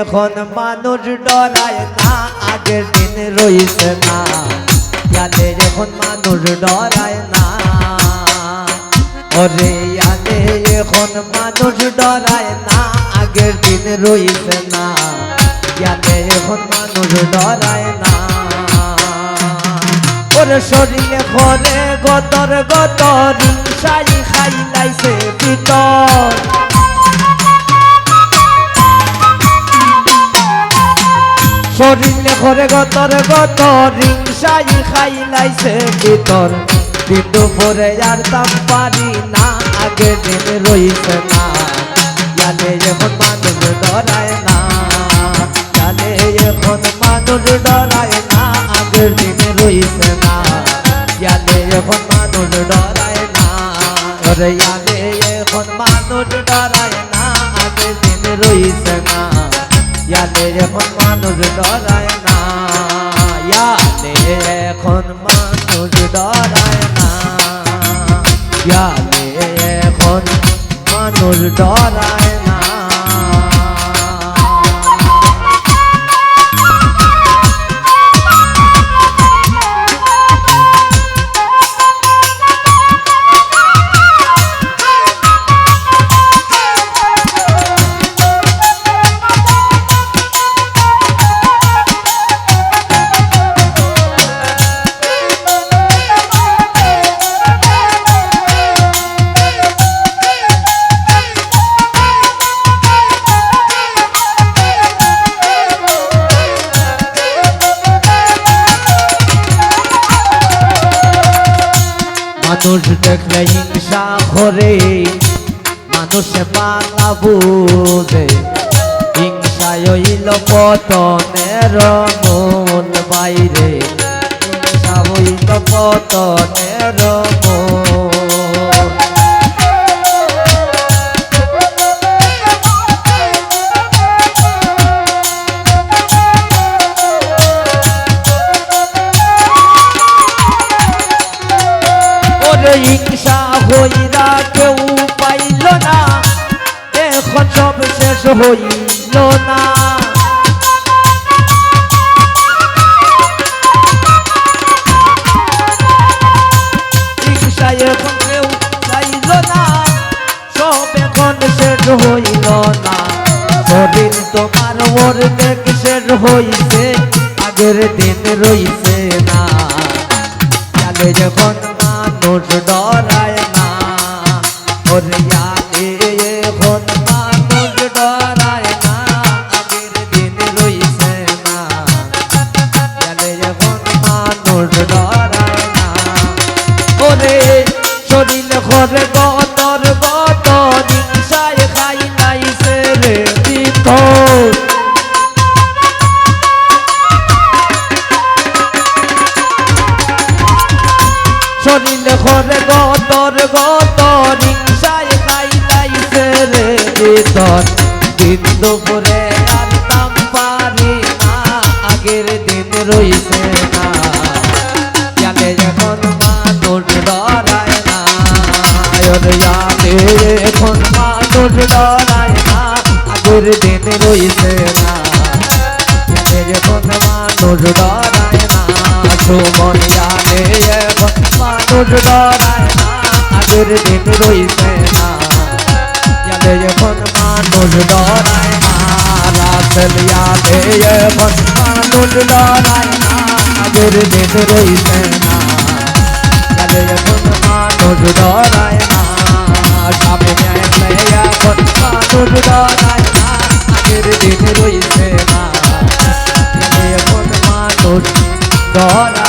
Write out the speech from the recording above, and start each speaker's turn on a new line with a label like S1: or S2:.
S1: এখন মানুষ ডরায় না, আগের দিন রইছে না। ইয়ালে এখন মানুষ ডরায় না, ওরে ইয়ালে এখন মানুষ ডরায় না, আগের দিন রইছে না। ইয়ালে এখন মানুষ ডরায় না, ওরে শরীরে ঘরে গতর গতর হিংসাই খাইলাইছে ভিতর। শরীরে ঘরে গতর গতর হিংসাই খাইলাইছে ভিতর। দিন দুপুরে আর দাম পারি না, আগের দিন রইছে না। ইয়ালে এখন মানুষ ডরায় না, ইয়ালে এখন মানুষ ডরায় না, আগের দিন রইছে না। ইয়ালে এখন মানুষ ডরায় না, ওরে ইয়ালে এখন মানুষ ডরায় না, আগের দিন রইছে না। ইয়ালে এখন মানুষ ডরায় না, ইয়ালে এখন মানুষ ডরায় না, ইয়ালে এখন মানুষ ডরায় না। মানুষ দেখলে হিংসা করে, মানুষে বাংলা বুঝে। হিংসায় হইল পতনের মূল বাইরে, হিংসা হইল পতনের মূল। হিংসা হইরা কেউ পাইল না, এখন সব শেষ হইল না। হিংসা এখন কেউ পাইল না, সব এখন শেষ হইল না। শরীর তোমার ওর দেখ শেষ হইছে, আগের দিন রইছে না। ইয়ালে যখন মানুষ ডরায় না, ওরে ইয়ালে এখন মানুষ ডরায় না, আগের দিন রইছে না। ইয়ালে এখন মানুষ ডরায় না, ওরে শরীর ঘরে গতর গতর হিংসায় খাইলাইছে রে ভিতর। শরীরে ঘরে গতর গতর হিংসায় খাইলাইছে রে ভিতর। দিন দুপুরে আর দাম পারি না, আগের দিন রইছে না। ইয়ালে এখন মানুষ ডরায় না, ইয়ালে এখন মানুষ ডরায় না, আগের দিন রইছে না। ইয়ালে এখন মানুষ ডরায় না, সুমন ইয়ালে এখন মানুষ ডরায় না, আগের দিন রইছে না। ইয়ালে এখন মানুষ ডরায় না, রাসেল ইয়ালে এখন মানুষ ডরায় না, আগের দিন রইছে না। ইয়ালে এখন মানুষ ডরায় না, সামনে ইয়ালে এখন মানুষ ডরায় না, আগের দিন রইছে না। ইয়ালে এখন মানুষ ডরায়